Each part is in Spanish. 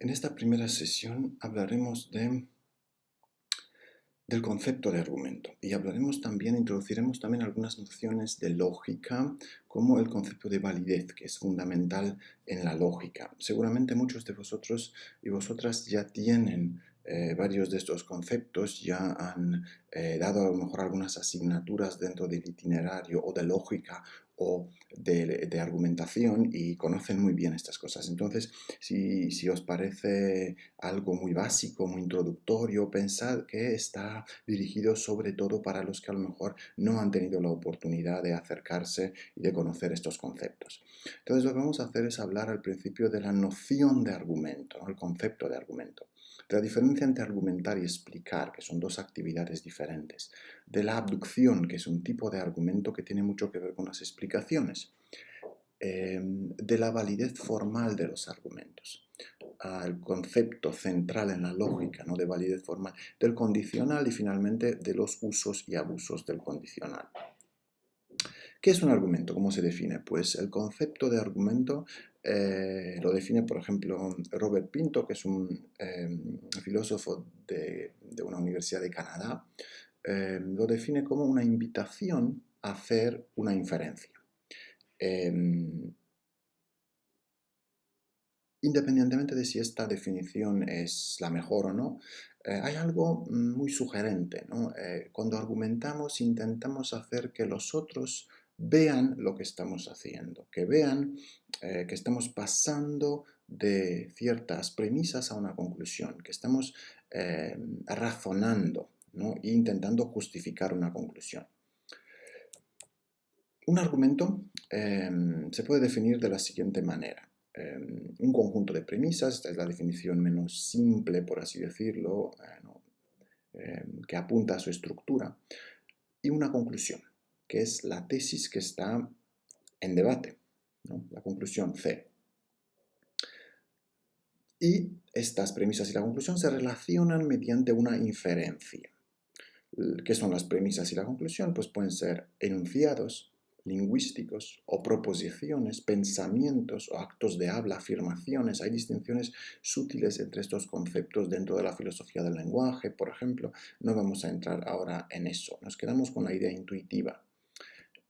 En esta primera sesión hablaremos del concepto de argumento y introduciremos también algunas nociones de lógica, como el concepto de validez, que es fundamental en la lógica. Seguramente muchos de vosotros y vosotras ya tienen varios de estos conceptos, ya han dado a lo mejor algunas asignaturas dentro del itinerario o de lógica o de argumentación y conocen muy bien estas cosas. Entonces, si os parece algo muy básico, muy introductorio, pensad que está dirigido sobre todo para los que a lo mejor no han tenido la oportunidad de acercarse y de conocer estos conceptos. Entonces, lo que vamos a hacer es hablar al principio de la noción de argumento, ¿no? El concepto de argumento. De la diferencia entre argumentar y explicar, que son dos actividades diferentes. De la abducción, que es un tipo de argumento que tiene mucho que ver con las explicaciones. De la validez formal de los argumentos. Al concepto central en la lógica, ¿no? De validez formal, del condicional y finalmente de los usos y abusos del condicional. ¿Qué es un argumento? ¿Cómo se define? Pues el concepto de argumento lo define, por ejemplo, Robert Pinto, que es un filósofo de una universidad de Canadá. Lo define como una invitación a hacer una inferencia. Independientemente de si esta definición es la mejor o no, hay algo muy sugerente, ¿no? Cuando argumentamos intentamos hacer que los otros vean lo que estamos haciendo, que vean que estamos pasando de ciertas premisas a una conclusión, que estamos razonando, ¿no? E intentando justificar una conclusión. Un argumento se puede definir de la siguiente manera. Un conjunto de premisas, esta es la definición menos simple, por así decirlo, que apunta a su estructura, y una conclusión, que es la tesis que está en debate, ¿no? La conclusión C. Y estas premisas y la conclusión se relacionan mediante una inferencia. ¿Qué son las premisas y la conclusión? Pues pueden ser enunciados lingüísticos o proposiciones, pensamientos o actos de habla, afirmaciones. Hay distinciones sutiles entre estos conceptos dentro de la filosofía del lenguaje, por ejemplo. No vamos a entrar ahora en eso. Nos quedamos con la idea intuitiva.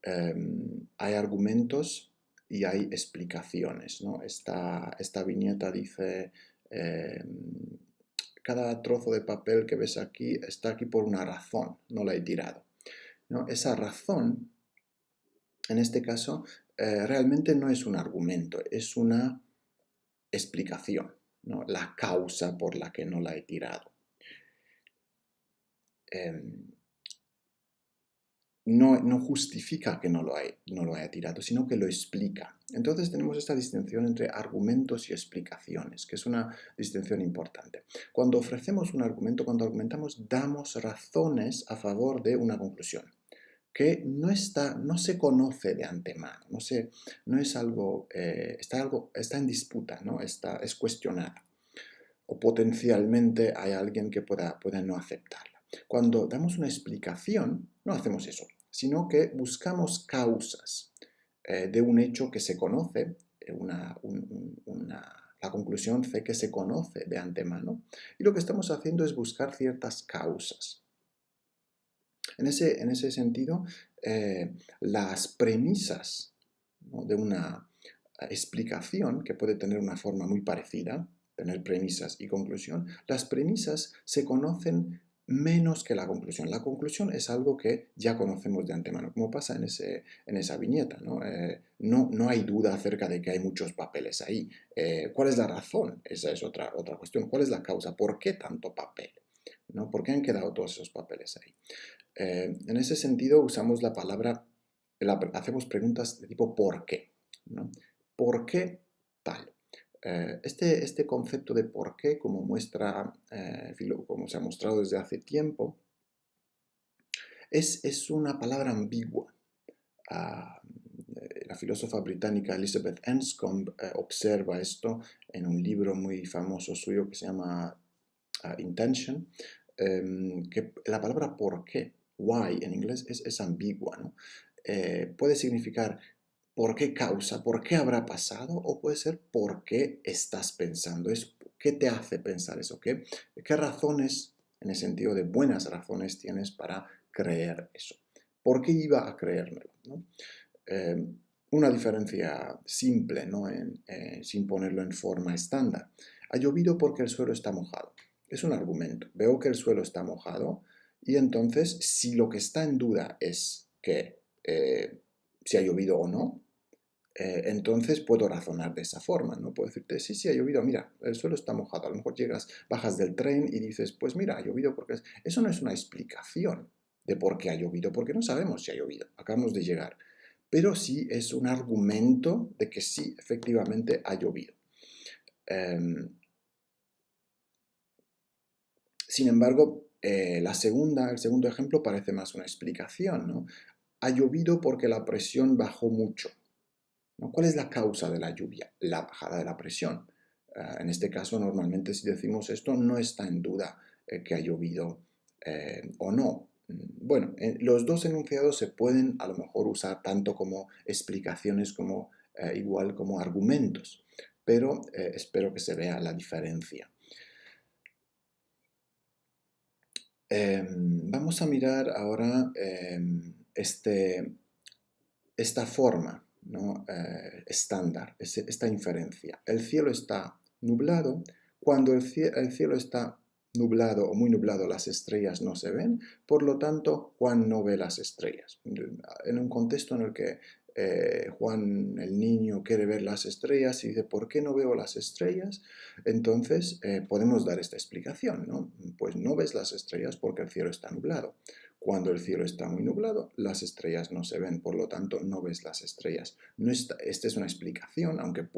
Hay argumentos y hay explicaciones, ¿no? Esta viñeta dice... cada trozo de papel que ves aquí está aquí por una razón, no la he tirado, ¿no? Esa razón, en este caso, realmente no es un argumento, es una explicación, ¿no? La causa por la que no la he tirado. No justifica que no lo haya tirado, sino que lo explica. Entonces tenemos esta distinción entre argumentos y explicaciones, que es una distinción importante. Cuando ofrecemos un argumento, cuando argumentamos, damos razones a favor de una conclusión, que no se conoce de antemano, no es algo, está en disputa, ¿no? Es cuestionada, o potencialmente hay alguien que pueda no aceptarla. Cuando damos una explicación, no hacemos eso, sino que buscamos causas de un hecho que se conoce, la conclusión C que se conoce de antemano, y lo que estamos haciendo es buscar ciertas causas. En ese sentido, las premisas, ¿no? De una explicación, que puede tener una forma muy parecida, tener premisas y conclusión, las premisas se conocen menos que la conclusión. La conclusión es algo que ya conocemos de antemano, como pasa en esa viñeta, ¿no? No hay duda acerca de que hay muchos papeles ahí. ¿Cuál es la razón? Esa es otra cuestión. ¿Cuál es la causa? ¿Por qué tanto papel? ¿No? ¿Por qué han quedado todos esos papeles ahí? En ese sentido usamos la palabra, hacemos preguntas de tipo ¿por qué? ¿No? ¿Por qué tal? Este concepto de por qué, como se ha mostrado desde hace tiempo, es una palabra ambigua. La filósofa británica Elizabeth Anscombe observa esto en un libro muy famoso suyo que se llama Intention, que la palabra por qué, why en inglés, es ambigua, ¿no? Puede significar por qué causa, por qué habrá pasado, o puede ser por qué estás pensando, es ¿Qué te hace pensar eso? ¿Qué razones, en el sentido de buenas razones, tienes para creer eso? ¿Por qué iba a creérmelo? ¿No? Eh, una diferencia simple, ¿no? Sin ponerlo en forma estándar. Ha llovido porque el suelo está mojado. Es un argumento. Veo que el suelo está mojado y entonces si lo que está en duda es que si ha llovido o no, entonces puedo razonar de esa forma, ¿no? Puedo decirte, sí, sí, ha llovido, mira, el suelo está mojado. A lo mejor bajas del tren y dices, pues mira, ha llovido porque... Eso no es una explicación de por qué ha llovido, porque no sabemos si ha llovido, acabamos de llegar. Pero sí es un argumento de que sí, efectivamente ha llovido. Sin embargo, el segundo ejemplo parece más una explicación, ¿no? Ha llovido porque la presión bajó mucho, ¿no? ¿Cuál es la causa de la lluvia? La bajada de la presión. En este caso, normalmente si decimos esto, no está en duda que ha llovido o no. Bueno, los dos enunciados se pueden a lo mejor usar tanto como explicaciones como igual como argumentos, pero espero que se vea la diferencia. Vamos a mirar ahora esta forma, ¿no? Estándar, esta inferencia. El cielo está nublado. Cuando el cielo está nublado o muy nublado, las estrellas no se ven. Por lo tanto, Juan no ve las estrellas. En un contexto en el que Juan, el niño, quiere ver las estrellas y dice, ¿por qué no veo las estrellas? Entonces podemos dar esta explicación, ¿no? Pues no ves las estrellas porque el cielo está nublado. Cuando el cielo está muy nublado, las estrellas no se ven, por lo tanto no ves las estrellas. Esta es una explicación, aunque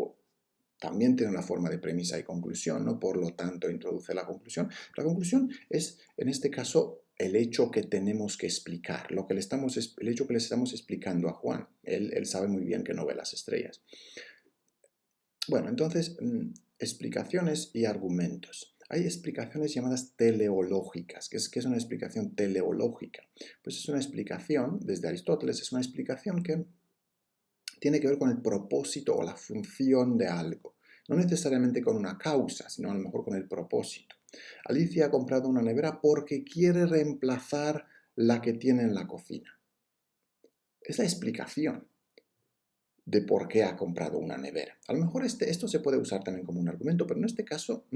también tiene una forma de premisa y conclusión, ¿no? Por lo tanto introduce la conclusión. La conclusión es, en este caso, el hecho que tenemos que explicar, el hecho que le estamos explicando a Juan. Él sabe muy bien que no ve las estrellas. Bueno, entonces, explicaciones y argumentos. Hay explicaciones llamadas teleológicas. ¿Qué es una explicación teleológica? Pues es una explicación, desde Aristóteles, es una explicación que tiene que ver con el propósito o la función de algo. No necesariamente con una causa, sino a lo mejor con el propósito. Alicia ha comprado una nevera porque quiere reemplazar la que tiene en la cocina. Es la explicación de por qué ha comprado una nevera. A lo mejor esto se puede usar también como un argumento, pero en este caso,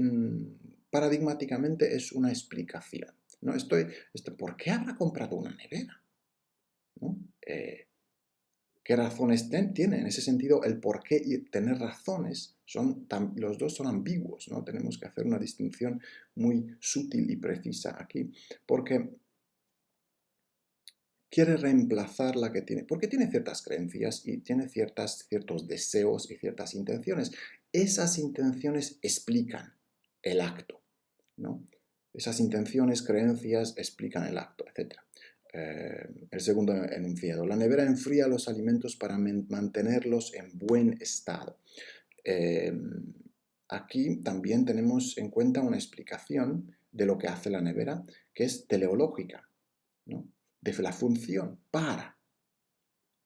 paradigmáticamente es una explicación. ¿No? ¿Por qué habrá comprado una nevera? ¿No? ¿Qué razones tiene? En ese sentido, el por qué y tener razones, los dos son ambiguos, ¿no? Tenemos que hacer una distinción muy sutil y precisa aquí, porque quiere reemplazar la que tiene, porque tiene ciertas creencias y tiene ciertos deseos y ciertas intenciones. Esas intenciones explican el acto, ¿no? Esas intenciones, creencias, explican el acto, etc. El segundo enunciado. La nevera enfría los alimentos para mantenerlos en buen estado. Aquí también tenemos en cuenta una explicación de lo que hace la nevera, que es teleológica, ¿no? De la función para.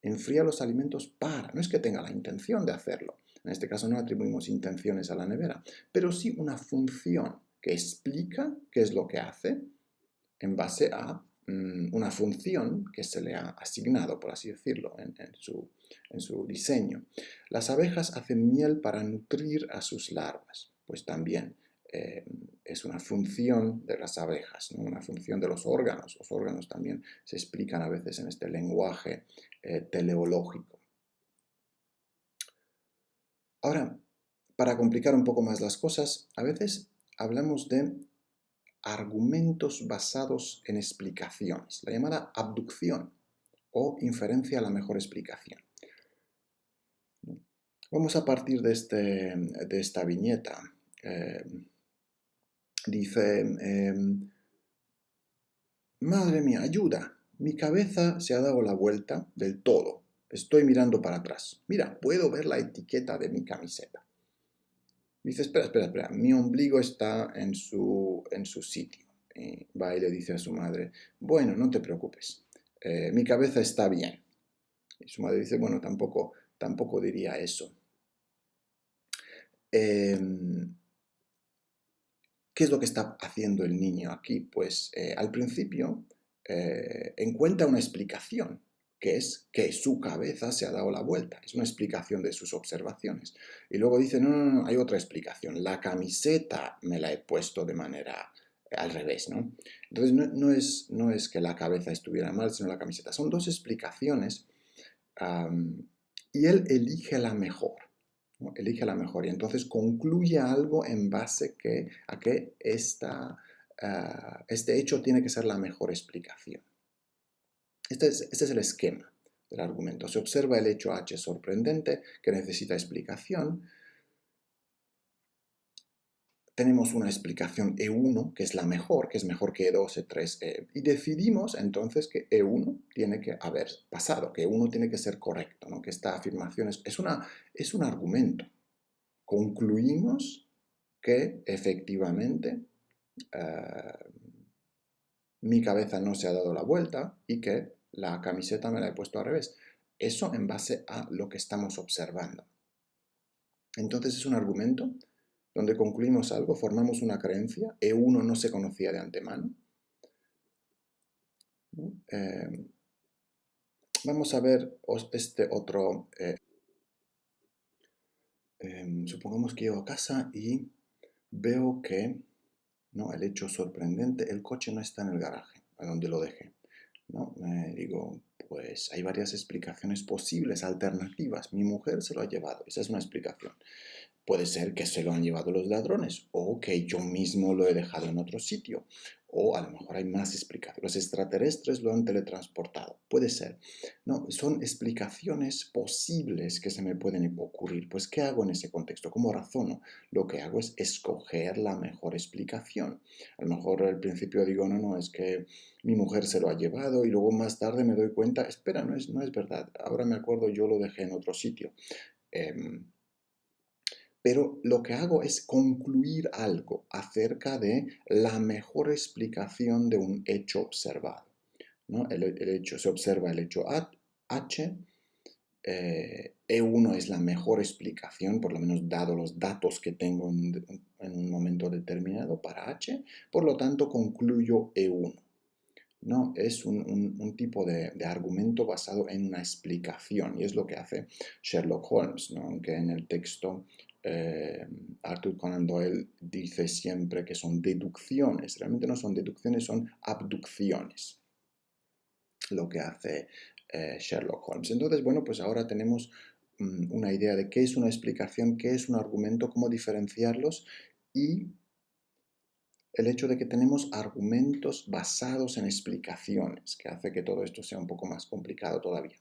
Enfría los alimentos para. No es que tenga la intención de hacerlo. En este caso no atribuimos intenciones a la nevera, pero sí una función que explica qué es lo que hace en base a una función que se le ha asignado, por así decirlo, en su diseño. Las abejas hacen miel para nutrir a sus larvas. Pues también es una función de las abejas, ¿no? Una función de los órganos. Los órganos también se explican a veces en este lenguaje teleológico. Ahora, para complicar un poco más las cosas, a veces hablamos de argumentos basados en explicaciones, la llamada abducción o inferencia a la mejor explicación. Vamos a partir de esta viñeta. Dice, madre mía, ayuda, mi cabeza se ha dado la vuelta del todo, estoy mirando para atrás. Mira, puedo ver la etiqueta de mi camiseta. Dice, espera, mi ombligo está en su sitio. Y va y le dice a su madre, bueno, no te preocupes, mi cabeza está bien. Y su madre dice, bueno, tampoco diría eso. ¿Qué es lo que está haciendo el niño aquí? Pues al principio encuentra una explicación, que es que su cabeza se ha dado la vuelta. Es una explicación de sus observaciones. Y luego dice, no, no, no, hay otra explicación. La camiseta me la he puesto de manera al revés, ¿no? Entonces no es que la cabeza estuviera mal, sino la camiseta. Son dos explicaciones y él elige la mejor. ¿No? Elige la mejor y entonces concluye algo en base a que este hecho tiene que ser la mejor explicación. Este es el esquema del argumento. Se observa el hecho H sorprendente que necesita explicación. Tenemos una explicación E1 que es la mejor, que es mejor que E2, E3, y decidimos entonces que E1 tiene que haber pasado, que E1 tiene que ser correcto, ¿no? Que esta afirmación es un argumento. Concluimos que efectivamente mi cabeza no se ha dado la vuelta y que la camiseta me la he puesto al revés. Eso en base a lo que estamos observando. Entonces es un argumento donde concluimos algo, formamos una creencia, E1 no se conocía de antemano. Vamos a ver este otro. Supongamos que llego a casa y veo que, ¿no? El hecho sorprendente, el coche no está en el garaje, a donde lo dejé. ¿No? Digo, pues hay varias explicaciones posibles, alternativas. Mi mujer se lo ha llevado, esa es una explicación. Puede ser que se lo han llevado los ladrones o que yo mismo lo he dejado en otro sitio. O a lo mejor hay más explicaciones. Los extraterrestres lo han teletransportado. Puede ser. No, son explicaciones posibles que se me pueden ocurrir. Pues, ¿qué hago en ese contexto? ¿Cómo razono? Lo que hago es escoger la mejor explicación. A lo mejor al principio digo, no, no, es que mi mujer se lo ha llevado y luego más tarde me doy cuenta, espera, no es verdad. Ahora me acuerdo, yo lo dejé en otro sitio. Pero lo que hago es concluir algo acerca de la mejor explicación de un hecho observado, ¿no? Se observa el hecho H, E1 es la mejor explicación, por lo menos dado los datos que tengo en un momento determinado para H, por lo tanto concluyo E1. ¿No? Es un tipo de argumento basado en una explicación y es lo que hace Sherlock Holmes, ¿no? Aunque en el texto Arthur Conan Doyle dice siempre que son deducciones, realmente no son deducciones, son abducciones, lo que hace Sherlock Holmes. Entonces, bueno, pues ahora tenemos una idea de qué es una explicación, qué es un argumento, cómo diferenciarlos y el hecho de que tenemos argumentos basados en explicaciones, que hace que todo esto sea un poco más complicado todavía.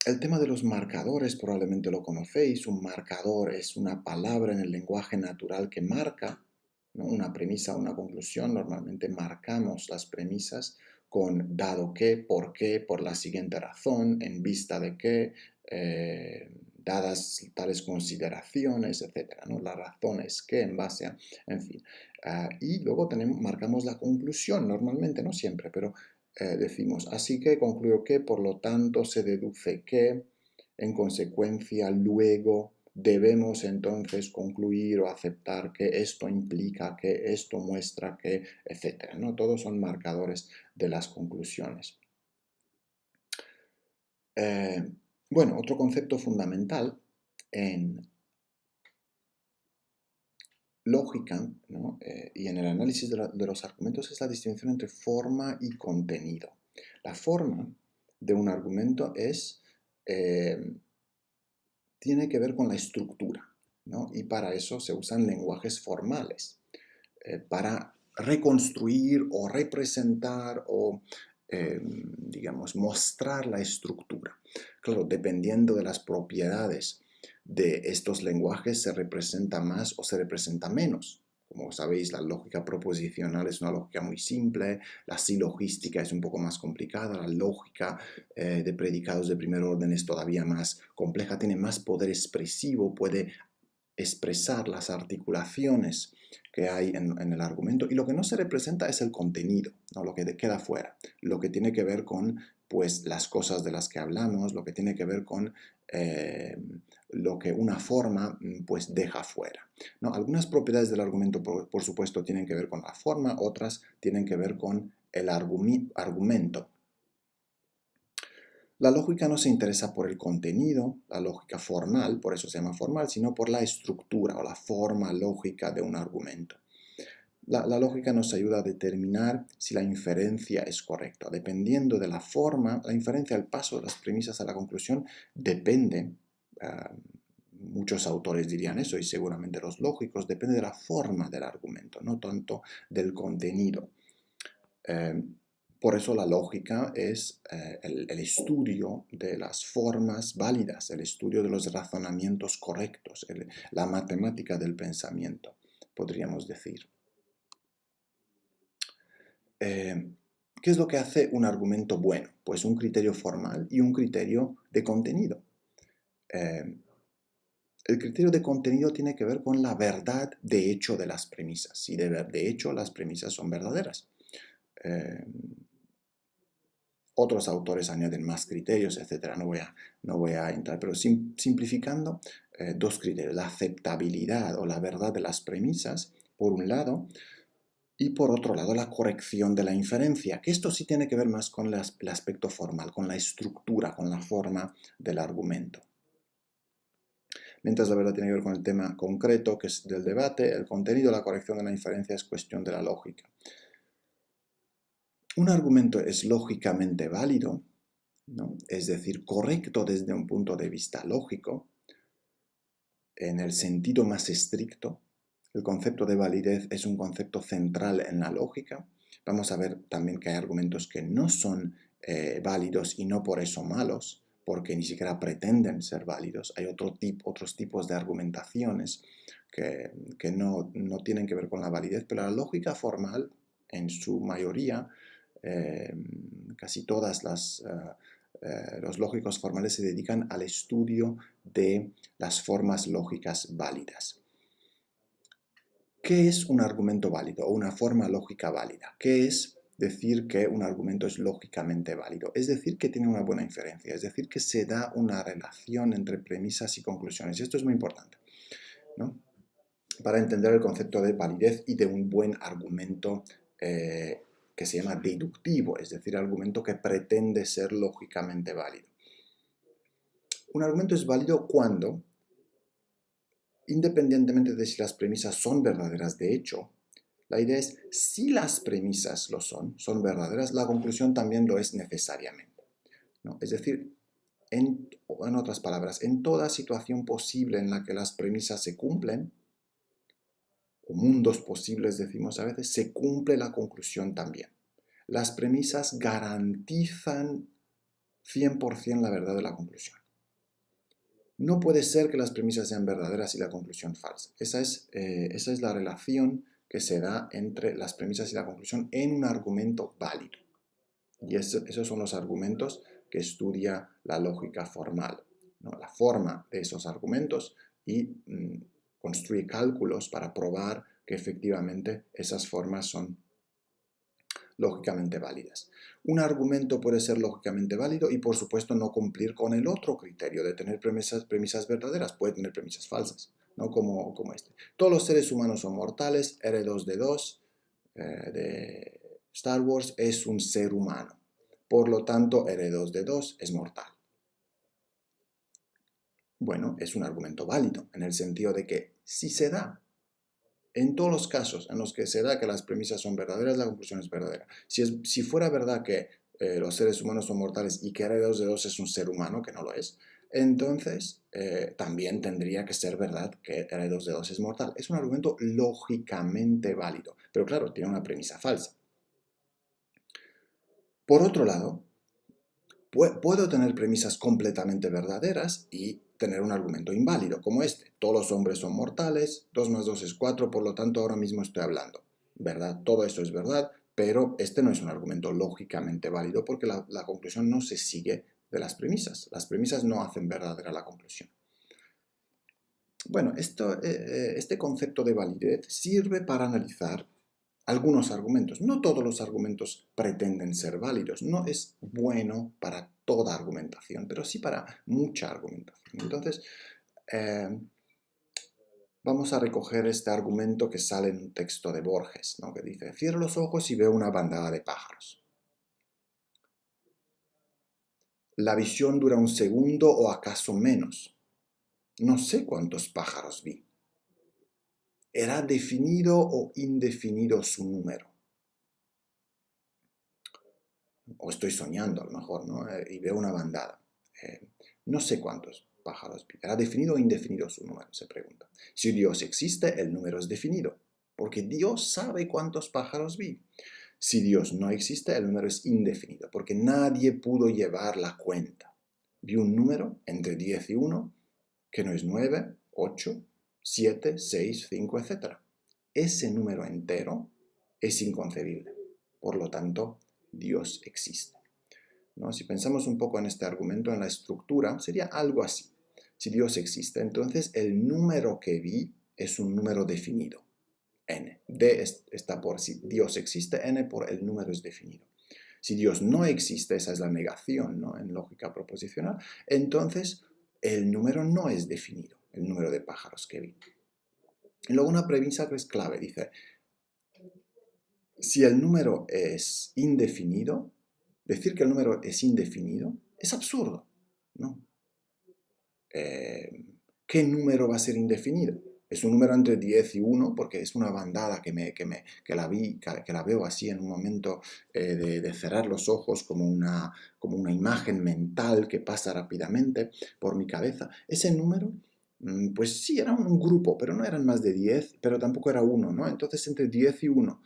El tema de los marcadores probablemente lo conocéis. Un marcador es una palabra en el lenguaje natural que marca, ¿no? Una premisa o una conclusión. Normalmente marcamos las premisas con dado que, por la siguiente razón, en vista de que, dadas tales consideraciones, etc. ¿no? La razón es que, en base a, en fin. Y luego marcamos la conclusión, normalmente, no siempre, pero decimos, así que concluyo que, por lo tanto, se deduce que, en consecuencia, luego debemos entonces concluir o aceptar que esto implica, que esto muestra, que, etc. ¿no? Todos son marcadores de las conclusiones. Bueno, otro concepto fundamental en lógica, ¿no? Y en el análisis de los argumentos es la distinción entre forma y contenido. La forma de un argumento tiene que ver con la estructura, ¿no? Y para eso se usan lenguajes formales, para reconstruir o representar o, digamos, mostrar la estructura. Claro, dependiendo de las propiedades de estos lenguajes se representa más o se representa menos. Como sabéis, la lógica proposicional es una lógica muy simple, la silogística es un poco más complicada, la lógica de predicados de primer orden es todavía más compleja, tiene más poder expresivo, puede expresar las articulaciones que hay en el argumento y lo que no se representa es el contenido, ¿no? Lo que queda fuera, lo que tiene que ver con pues, las cosas de las que hablamos, lo que tiene que ver con lo que una forma pues deja fuera, ¿no? Algunas propiedades del argumento, por supuesto, tienen que ver con la forma, otras tienen que ver con el argumento. La lógica no se interesa por el contenido, la lógica formal, por eso se llama formal, sino por la estructura o la forma lógica de un argumento. La lógica nos ayuda a determinar si la inferencia es correcta. Dependiendo de la forma, la inferencia, el paso de las premisas a la conclusión, depende, muchos autores dirían eso, y seguramente los lógicos, depende de la forma del argumento, no tanto del contenido. Por eso la lógica es el estudio de las formas válidas, el estudio de los razonamientos correctos, la matemática del pensamiento, podríamos decir. ¿Qué es lo que hace un argumento bueno? Pues un criterio formal y un criterio de contenido. El criterio de contenido tiene que ver con la verdad de hecho de las premisas, si de hecho las premisas son verdaderas. Otros autores añaden más criterios, etc. No voy a entrar, pero simplificando, dos criterios: la aceptabilidad o la verdad de las premisas, por un lado, y por otro lado la corrección de la inferencia, que esto sí tiene que ver más con el aspecto formal, con la estructura, con la forma del argumento. Mientras la verdad tiene que ver con el tema concreto, que es del debate, el contenido, la corrección de la inferencia es cuestión de la lógica. Un argumento es lógicamente válido, ¿no? Es decir, correcto desde un punto de vista lógico, en el sentido más estricto. El concepto de validez es un concepto central en la lógica. Vamos a ver también que hay argumentos que no son válidos y no por eso malos, porque ni siquiera pretenden ser válidos. Hay otros tipos de argumentaciones que no tienen que ver con la validez, pero la lógica formal, en su mayoría, casi todas los lógicos formales se dedican al estudio de las formas lógicas válidas. ¿Qué es un argumento válido o una forma lógica válida? ¿Qué es decir que un argumento es lógicamente válido? Es decir, que tiene una buena inferencia, es decir, que se da una relación entre premisas y conclusiones. Y esto es muy importante, ¿no? Para entender el concepto de validez y de un buen argumento que se llama deductivo, es decir, argumento que pretende ser lógicamente válido. Un argumento es válido cuando, independientemente de si las premisas son verdaderas de hecho, la idea es, si las premisas lo son verdaderas, la conclusión también lo es necesariamente, ¿no? Es decir, en otras palabras, en toda situación posible en la que las premisas se cumplen, o mundos posibles decimos a veces, se cumple la conclusión también. Las premisas garantizan 100% la verdad de la conclusión. No puede ser que las premisas sean verdaderas y la conclusión falsa. Esa es la relación que se da entre las premisas y la conclusión en un argumento válido. Y esos son los argumentos que estudia la lógica formal, ¿no? La forma de esos argumentos y construye cálculos para probar que efectivamente esas formas son lógicamente válidas. Un argumento puede ser lógicamente válido y por supuesto no cumplir con el otro criterio de tener premisas verdaderas, puede tener premisas falsas, ¿no? Como este. Todos los seres humanos son mortales, R2D2 de Star Wars es un ser humano, por lo tanto R2D2 es mortal. Bueno, es un argumento válido en el sentido de que si se da, en todos los casos en los que se da que las premisas son verdaderas, la conclusión es verdadera. Si fuera verdad que los seres humanos son mortales y que R2D2 es un ser humano, que no lo es, entonces también tendría que ser verdad que R2D2 es mortal. Es un argumento lógicamente válido, pero claro, tiene una premisa falsa. Por otro lado, puedo tener premisas completamente verdaderas y tener un argumento inválido, como este. Todos los hombres son mortales, 2 más 2 es 4, por lo tanto ahora mismo estoy hablando, ¿verdad? Todo esto es verdad, pero este no es un argumento lógicamente válido porque la conclusión no se sigue de las premisas. Las premisas no hacen verdadera la conclusión. Bueno, este concepto de validez sirve para analizar algunos argumentos. No todos los argumentos pretenden ser válidos. No es bueno para toda argumentación, pero sí para mucha argumentación. Entonces, Eh, Vamos a recoger este argumento que sale en un texto de Borges, ¿no? Que dice, cierro los ojos y veo una bandada de pájaros. La visión dura un segundo o acaso menos. No sé cuántos pájaros vi. ¿Era definido o indefinido su número? O estoy soñando a lo mejor, ¿no? Y veo una bandada. No sé cuántos pájaros vi. ¿Era definido o indefinido su número? Se pregunta. Si Dios existe, el número es definido, porque Dios sabe cuántos pájaros vi. Si Dios no existe, el número es indefinido, porque nadie pudo llevar la cuenta. Vi un número entre 10 y 1, que no es 9, 8, 7, 6, 5, etc. Ese número entero es inconcebible. Por lo tanto, Dios existe, ¿no? Si pensamos un poco en este argumento, en la estructura, sería algo así. Si Dios existe, entonces el número que vi es un número definido, n. D está por si Dios existe, n por el número es definido. Si Dios no existe, esa es la negación, ¿no? En lógica proposicional, entonces el número no es definido, el número de pájaros que vi. Y luego una premisa que es clave, dice, si el número es indefinido, decir que el número es indefinido es absurdo, ¿no? ¿Qué número va a ser indefinido? Es un número entre 10 y 1 porque es una bandada que la veo así en un momento de cerrar los ojos como una imagen mental que pasa rápidamente por mi cabeza. Ese número, pues sí, era un grupo, pero no eran más de 10, pero tampoco era 1, ¿no? Entonces entre 10 y 1.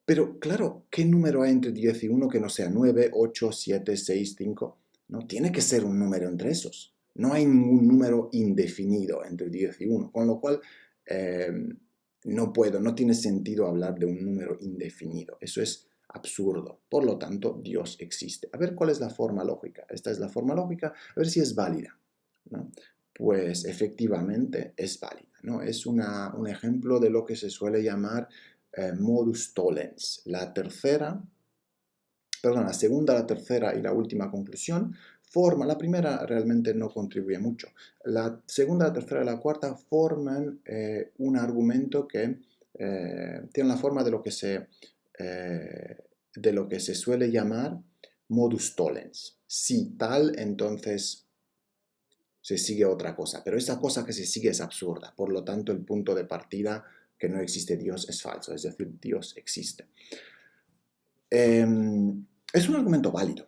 Pero claro, ¿qué número hay entre 10 y 1 que no sea 9, 8, 7, 6, 5? No, tiene que ser un número entre esos. No hay ningún número indefinido entre 10 y 1, con lo cual eh, no tiene sentido hablar de un número indefinido. Eso es absurdo. Por lo tanto, Dios existe. A ver cuál es la forma lógica. Esta es la forma lógica, a ver si es válida, ¿no? Pues efectivamente es válida, ¿no? Es un ejemplo de lo que se suele llamar modus tollens. La segunda, la tercera y la última conclusión la primera realmente no contribuye mucho. La segunda, la tercera y la cuarta forman un argumento que tiene la forma de lo que se suele llamar modus tollens. Si tal, entonces se sigue otra cosa, pero esa cosa que se sigue es absurda, por lo tanto el punto de partida que no existe Dios es falso, es decir, Dios existe. Es un argumento válido,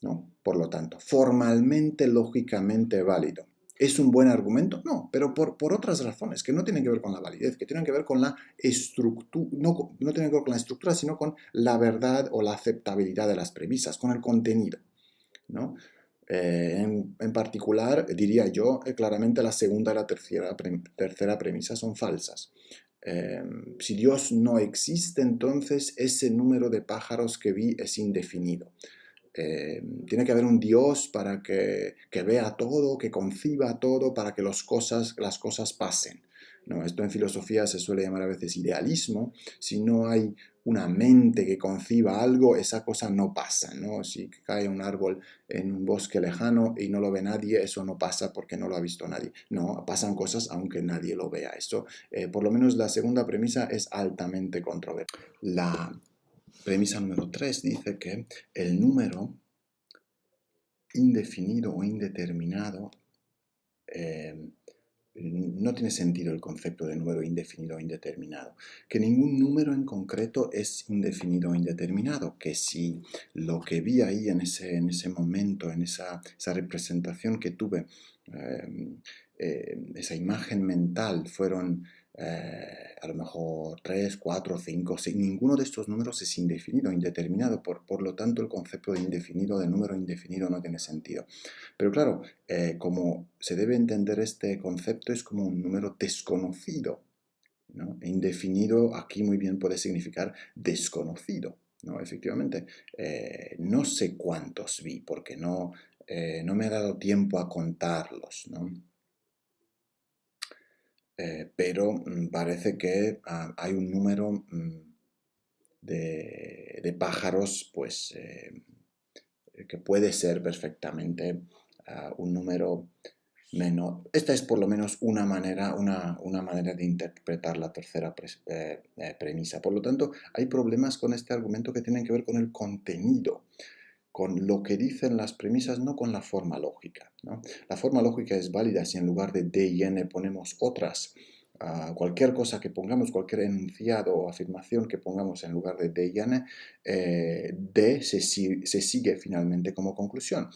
¿no? Por lo tanto, formalmente, lógicamente válido. ¿Es un buen argumento? No, pero por otras razones, que no tienen que ver con la validez, que tienen que ver con la estructura, no tienen que ver con la estructura, sino con la verdad o la aceptabilidad de las premisas, con el contenido, ¿no? En particular, diría yo, claramente la segunda y la tercera premisa son falsas. Si Dios no existe, entonces ese número de pájaros que vi es indefinido. Tiene que haber un Dios para que vea todo, que conciba todo, para que las cosas pasen, ¿no? Esto en filosofía se suele llamar a veces idealismo. Si no hay una mente que conciba algo, esa cosa no pasa, ¿no? Si cae un árbol en un bosque lejano y no lo ve nadie, eso no pasa porque no lo ha visto nadie. No, pasan cosas aunque nadie lo vea. Eso, por lo menos la segunda premisa es altamente controvertida. La premisa número 3 dice que el número indefinido o indeterminado no tiene sentido el concepto de número indefinido o indeterminado, que ningún número en concreto es indefinido o indeterminado, que si lo que vi ahí en ese momento, en esa representación que tuve, esa imagen mental fueron a lo mejor 3, 4, 5, 6, ninguno de estos números es indefinido, indeterminado, por lo tanto el concepto de indefinido, de número indefinido no tiene sentido. Pero claro, como se debe entender este concepto, es como un número desconocido, ¿no? Indefinido aquí muy bien puede significar desconocido, ¿no? Efectivamente, no sé cuántos vi porque no me ha dado tiempo a contarlos, ¿no? Pero parece que hay un número de pájaros, pues, que puede ser perfectamente un número Esta es por lo menos una manera de interpretar la tercera premisa. Por lo tanto, hay problemas con este argumento que tienen que ver con el contenido, con lo que dicen las premisas, no con la forma lógica, ¿no? La forma lógica es válida si en lugar de D y N ponemos otras. Cualquier cosa que pongamos, cualquier enunciado o afirmación que pongamos en lugar de D y N, D se sigue finalmente como conclusión.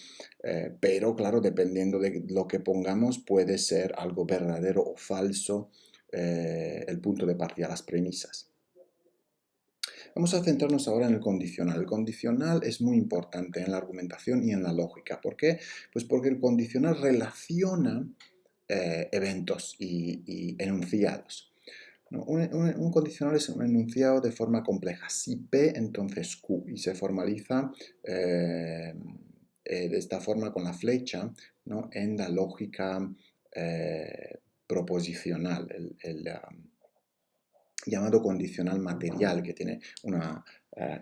Pero claro, dependiendo de lo que pongamos, puede ser algo verdadero o falso el punto de partida, las premisas. Vamos a centrarnos ahora en el condicional. El condicional es muy importante en la argumentación y en la lógica. ¿Por qué? Pues porque el condicional relaciona eventos y enunciados, ¿no? Un condicional es un enunciado de forma compleja. Si P, entonces Q. Y se formaliza de esta forma con la flecha, ¿no? En la lógica proposicional. Llamado condicional material, que tiene una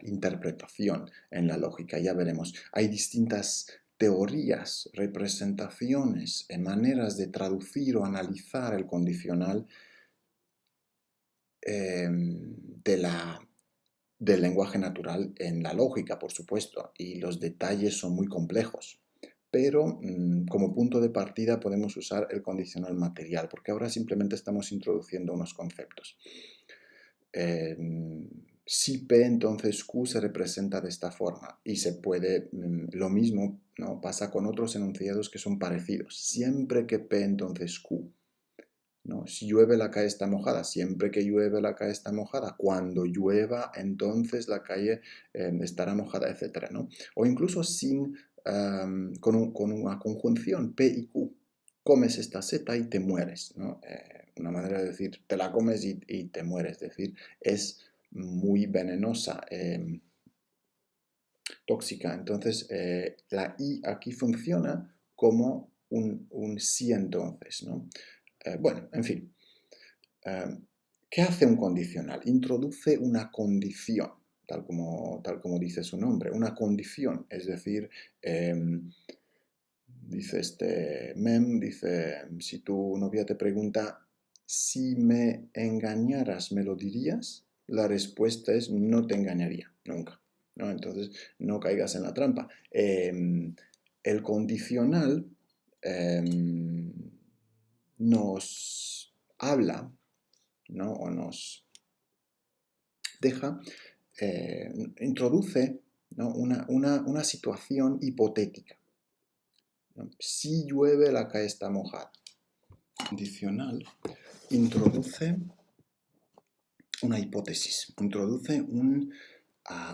interpretación en la lógica. Ya veremos. Hay distintas teorías, representaciones, maneras de traducir o analizar el condicional del lenguaje natural en la lógica, por supuesto, y los detalles son muy complejos. Pero como punto de partida podemos usar el condicional material, porque ahora simplemente estamos introduciendo unos conceptos. Si P, entonces Q se representa de esta forma y se puede, lo mismo, ¿no? Pasa con otros enunciados que son parecidos. Siempre que P, entonces Q, ¿no? Si llueve la calle está mojada, siempre que llueve la calle está mojada, cuando llueva entonces la calle estará mojada, etc., ¿no? O incluso con una conjunción P y Q. Comes esta seta y te mueres, ¿no? Una manera de decir, te la comes y te mueres, es decir, es muy venenosa, tóxica. Entonces, la I aquí funciona como un sí entonces, ¿no? Bueno, en fin. ¿Qué hace un condicional? Introduce una condición, tal como dice su nombre, una condición, es decir, dice este mem, dice, si tu novia te pregunta, si me engañaras, ¿me lo dirías? La respuesta es, no te engañaría, nunca, ¿no? Entonces, no caigas en la trampa. El condicional nos habla, ¿no? O nos deja, introduce, ¿no? una situación hipotética, ¿no? Si llueve, la calle está mojada. Condicional introduce una hipótesis, introduce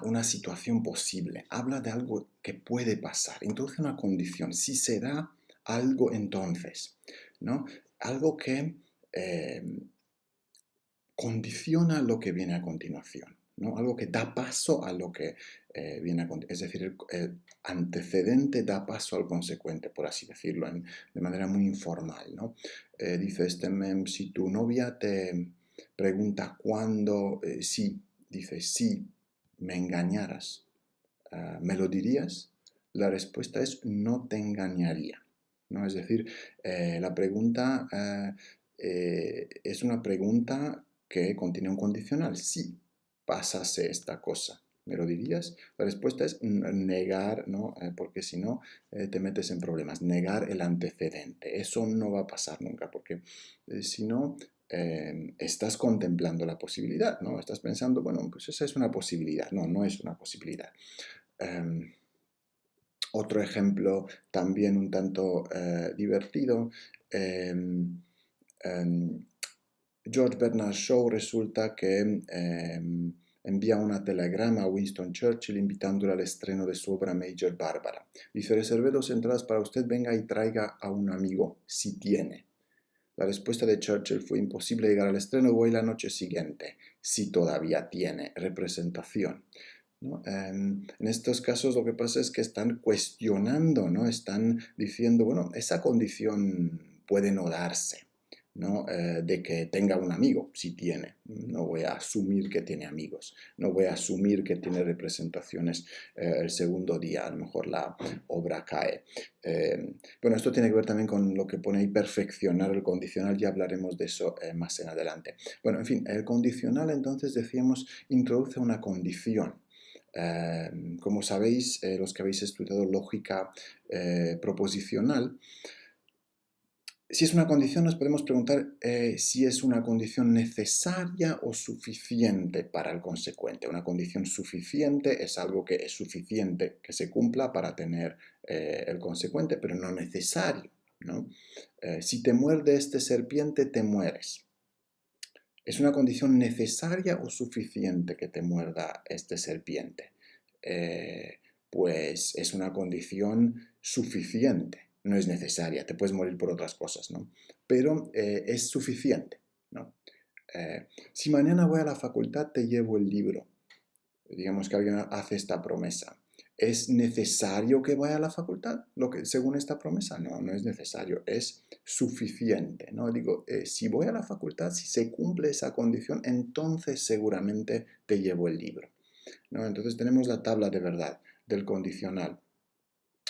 una situación posible, habla de algo que puede pasar, introduce una condición, si se da algo entonces, ¿no? Algo que condiciona lo que viene a continuación, ¿no? Algo que da paso a lo que viene a continuación. Es decir, el antecedente da paso al consecuente, por así decirlo, de manera muy informal, ¿no? Dice este mem, si tu novia te pregunta cuándo, dice, si me engañaras, ¿me lo dirías? La respuesta es no te engañaría, ¿no? Es decir, la pregunta es una pregunta que contiene un condicional. Si pasase esta cosa, ¿me lo dirías? La respuesta es negar, ¿no? Porque si no, te metes en problemas. Negar el antecedente. Eso no va a pasar nunca, porque si no, estás contemplando la posibilidad, ¿no? Estás pensando, bueno, pues esa es una posibilidad. No, no es una posibilidad. Otro ejemplo también un tanto divertido. George Bernard Shaw resulta que envía una telegrama a Winston Churchill invitándole al estreno de su obra Major Barbara. Dice, reservé 2 entradas para usted, venga y traiga a un amigo, si tiene. La respuesta de Churchill fue imposible llegar al estreno, voy la noche siguiente, si todavía tiene representación, ¿no? En estos casos lo que pasa es que están cuestionando, ¿no? Están diciendo, bueno, esa condición puede no darse, ¿no? De que tenga un amigo, si tiene. No voy a asumir que tiene amigos, no voy a asumir que tiene representaciones el segundo día, a lo mejor la obra cae. Bueno, esto tiene que ver también con lo que pone ahí perfeccionar el condicional, ya hablaremos de eso más en adelante. Bueno, en fin, el condicional entonces decíamos introduce una condición. Como sabéis, los que habéis estudiado lógica proposicional, si es una condición, nos podemos preguntar si es una condición necesaria o suficiente para el consecuente. Una condición suficiente es algo que es suficiente que se cumpla para tener el consecuente, pero no necesario, ¿no? Si te muerde este serpiente, te mueres. ¿Es una condición necesaria o suficiente que te muerda este serpiente? Pues es una condición suficiente. No es necesaria, te puedes morir por otras cosas, ¿no? Pero es suficiente, ¿no? Si mañana voy a la facultad, te llevo el libro. Digamos que alguien hace esta promesa. ¿Es necesario que vaya a la facultad? Según esta promesa, no, no es necesario, es suficiente, ¿no? Digo, si voy a la facultad, si se cumple esa condición, entonces seguramente te llevo el libro, ¿no? Entonces tenemos la tabla de verdad del condicional.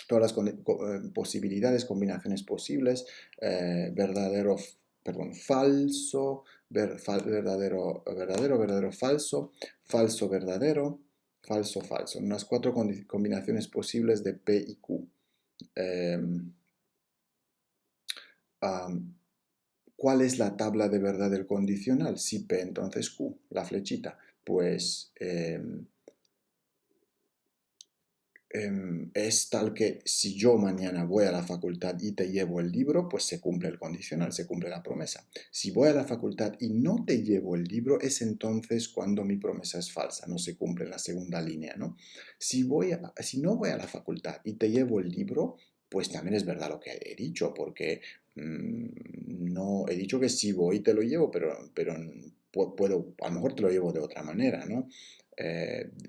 Todas las posibilidades, combinaciones posibles, verdadero, perdón, falso, verdadero, verdadero, verdadero, falso, falso, verdadero, falso, falso. Unas 4 combinaciones posibles de P y Q. ¿Cuál es la tabla de verdad del condicional? Si P, entonces Q, la flechita. Pues es tal que si yo mañana voy a la facultad y te llevo el libro, pues se cumple el condicional, se cumple la promesa. Si voy a la facultad y no te llevo el libro, es entonces cuando mi promesa es falsa, no se cumple en la segunda línea, ¿no? Si no voy a la facultad y te llevo el libro, pues también es verdad lo que he dicho, porque no he dicho que si voy te lo llevo, pero puedo, a lo mejor te lo llevo de otra manera, ¿no?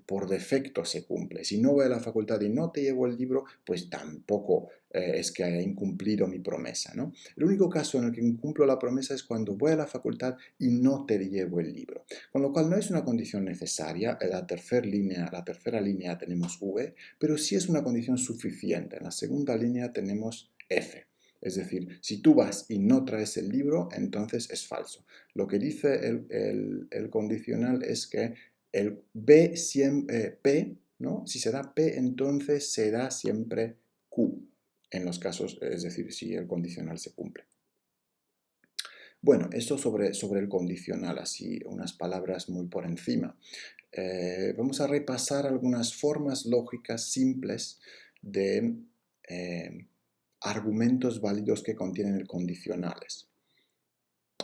Por defecto se cumple. Si no voy a la facultad y no te llevo el libro, pues tampoco es que haya incumplido mi promesa, ¿no? El único caso en el que incumplo la promesa es cuando voy a la facultad y no te llevo el libro. Con lo cual no es una condición necesaria. En la tercera línea tenemos V, pero sí es una condición suficiente. En la segunda línea tenemos F. Es decir, si tú vas y no traes el libro, entonces es falso. Lo que dice el condicional es que el B siempre, P, ¿no? Si se da P, entonces se da siempre Q, en los casos, es decir, si el condicional se cumple. Bueno, esto sobre el condicional, así unas palabras muy por encima. Vamos a repasar algunas formas lógicas simples de argumentos válidos que contienen condicionales.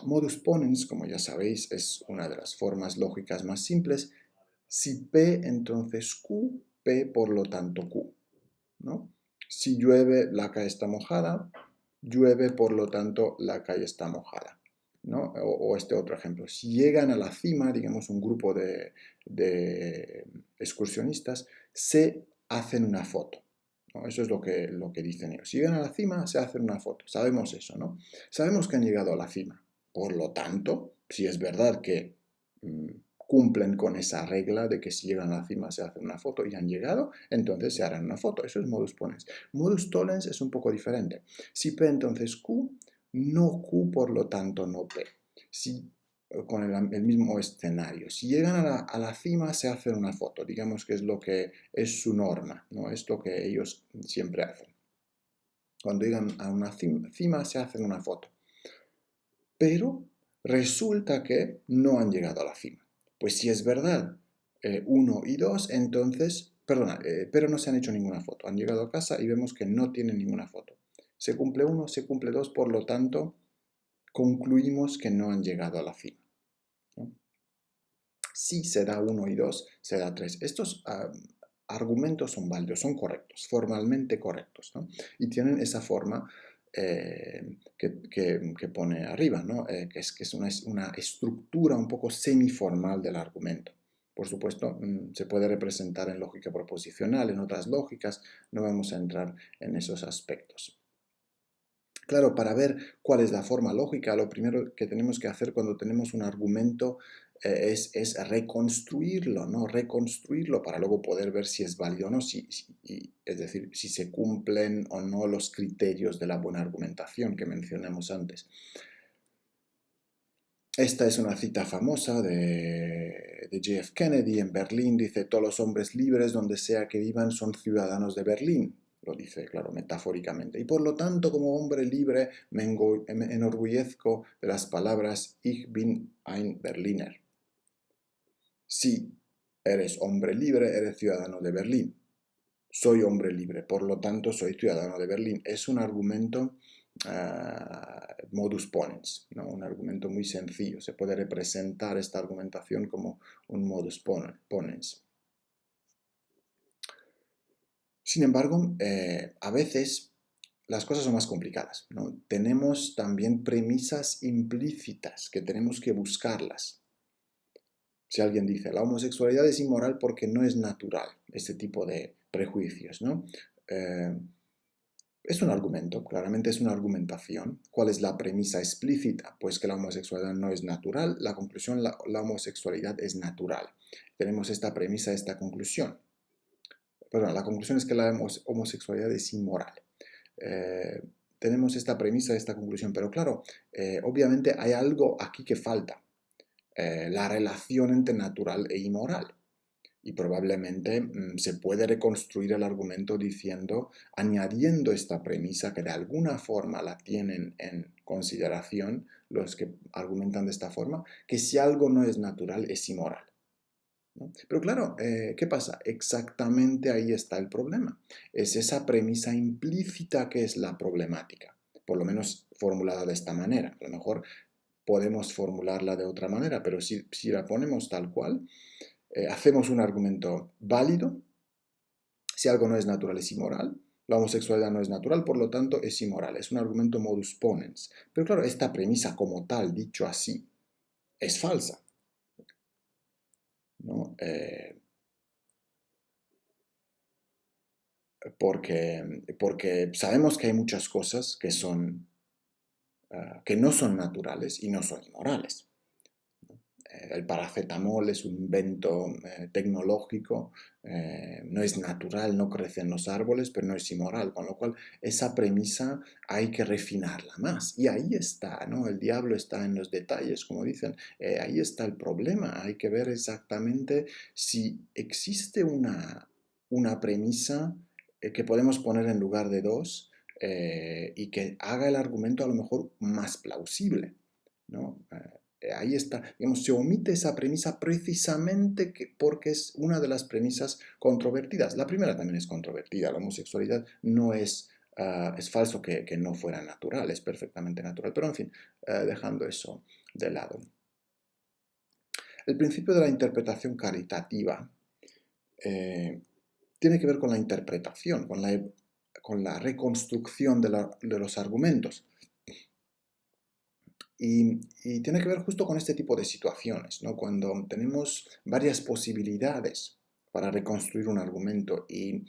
Modus ponens, como ya sabéis, es una de las formas lógicas más simples. Si P, entonces Q, P por lo tanto Q, ¿no? Si llueve, la calle está mojada, llueve, por lo tanto, la calle está mojada, ¿no? O este otro ejemplo. Si llegan a la cima, digamos un grupo de excursionistas, se hacen una foto, ¿no? Eso es lo que dicen ellos. Si llegan a la cima, se hacen una foto. Sabemos eso, ¿no? Sabemos que han llegado a la cima. Por lo tanto, si es verdad que cumplen con esa regla de que si llegan a la cima se hacen una foto y han llegado, entonces se harán una foto. Eso es modus ponens. Modus tollens es un poco diferente. Si P, entonces Q, no Q, por lo tanto no P. Si, con el mismo escenario. Si llegan a la cima se hacen una foto. Digamos que es lo que es su norma, ¿no? Es lo que ellos siempre hacen. Cuando llegan a una cima se hacen una foto. Pero resulta que no han llegado a la cima. Pues si es verdad 1 y 2, entonces, perdona, pero no se han hecho ninguna foto. Han llegado a casa y vemos que no tienen ninguna foto. Se cumple 1, se cumple 2, por lo tanto, concluimos que no han llegado a la cima, ¿no? Si se da 1 y 2, se da 3. Estos argumentos son válidos, son correctos, formalmente correctos, ¿no? Y tienen esa forma que pone arriba, ¿no? Que es una estructura un poco semiformal del argumento. Por supuesto, se puede representar en lógica proposicional, en otras lógicas, no vamos a entrar en esos aspectos. Claro, para ver cuál es la forma lógica, lo primero que tenemos que hacer cuando tenemos un argumento es reconstruirlo, ¿no? Reconstruirlo para luego poder ver si es válido o no, es decir, si se cumplen o no los criterios de la buena argumentación que mencionamos antes. Esta es una cita famosa de J.F. Kennedy en Berlín. Dice, todos los hombres libres, donde sea que vivan, son ciudadanos de Berlín. Lo dice, claro, metafóricamente. Y por lo tanto, como hombre libre, me enorgullezco de las palabras Ich bin ein Berliner. Si eres hombre libre, eres ciudadano de Berlín. Soy hombre libre, por lo tanto soy ciudadano de Berlín. Es un argumento modus ponens, ¿no? Un argumento muy sencillo. Se puede representar esta argumentación como un modus ponens. Sin embargo, a veces las cosas son más complicadas, ¿no? Tenemos también premisas implícitas que tenemos que buscarlas. Si alguien dice, la homosexualidad es inmoral porque no es natural, este tipo de prejuicios, ¿no? Es un argumento, claramente es una argumentación. ¿Cuál es la premisa explícita? Pues que la homosexualidad no es natural. La conclusión, la homosexualidad es natural. Tenemos esta premisa, esta conclusión. Perdón, la conclusión es que la homosexualidad es inmoral. Tenemos esta premisa, esta conclusión, pero claro, obviamente hay algo aquí que falta. La relación entre natural e inmoral. Y probablemente se puede reconstruir el argumento diciendo, añadiendo esta premisa que de alguna forma la tienen en consideración los que argumentan de esta forma, que si algo no es natural es inmoral, ¿no? Pero claro, ¿qué pasa? Exactamente ahí está el problema. Es esa premisa implícita que es la problemática, por lo menos formulada de esta manera. A lo mejor podemos formularla de otra manera, pero si la ponemos tal cual, hacemos un argumento válido. Si algo no es natural es inmoral. La homosexualidad no es natural, por lo tanto es inmoral. Es un argumento modus ponens. Pero claro, esta premisa como tal, dicho así, es falsa, ¿no? Porque sabemos que hay muchas cosas que no son naturales y no son inmorales. El paracetamol es un invento tecnológico, no es natural, no crece en los árboles, pero no es inmoral, con lo cual esa premisa hay que refinarla más. Y ahí está, ¿no? El diablo está en los detalles, como dicen. Ahí está el problema. Hay que ver exactamente si existe una premisa que podemos poner en lugar de dos y que haga el argumento a lo mejor más plausible, ¿no? Ahí está, digamos, se omite esa premisa precisamente porque es una de las premisas controvertidas. La primera también es controvertida, la homosexualidad no es, es falso que no fuera natural, es perfectamente natural, pero en fin, dejando eso de lado. El principio de la interpretación caritativa tiene que ver con la interpretación, con la reconstrucción de los argumentos. Y tiene que ver justo con este tipo de situaciones, ¿no? Cuando tenemos varias posibilidades para reconstruir un argumento y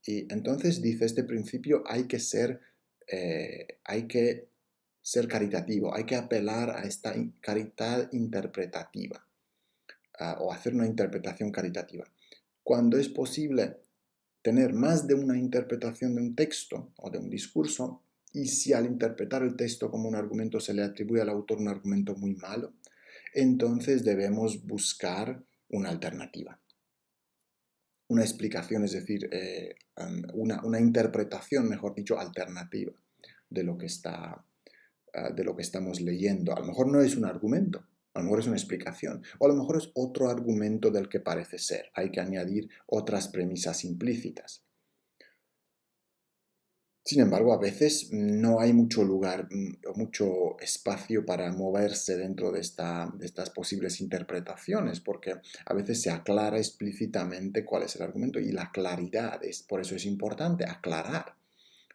entonces dice este principio hay que ser caritativo, hay que apelar a esta caridad interpretativa o hacer una interpretación caritativa. Cuando es posible tener más de una interpretación de un texto o de un discurso, y si al interpretar el texto como un argumento se le atribuye al autor un argumento muy malo, entonces debemos buscar una alternativa, una explicación, es decir, una interpretación, mejor dicho, alternativa de lo que de lo que estamos leyendo. A lo mejor no es un argumento, a lo mejor es una explicación, o a lo mejor es otro argumento del que parece ser. Hay que añadir otras premisas implícitas. Sin embargo, a veces no hay mucho lugar o mucho espacio para moverse dentro de estas posibles interpretaciones, porque a veces se aclara explícitamente cuál es el argumento y la claridad, por eso es importante aclarar,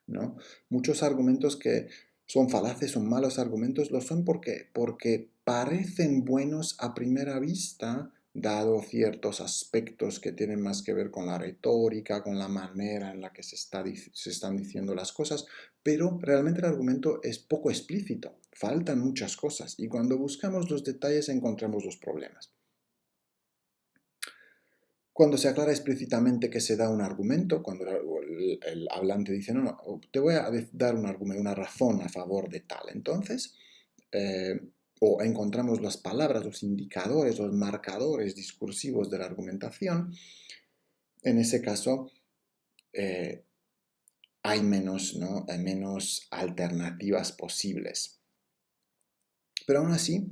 ¿no? Muchos argumentos que son falaces, son malos argumentos, lo son porque parecen buenos a primera vista dado ciertos aspectos que tienen más que ver con la retórica, con la manera en la que se están diciendo las cosas, pero realmente el argumento es poco explícito, faltan muchas cosas y cuando buscamos los detalles encontramos los problemas. Cuando se aclara explícitamente que se da un argumento, cuando el hablante dice, no, no, te voy a dar un argumento, una razón a favor de tal, entonces, eh, o encontramos las palabras, los indicadores, los marcadores discursivos de la argumentación, en ese caso eh, hay menos, ¿no? Hay menos alternativas posibles. Pero aún así,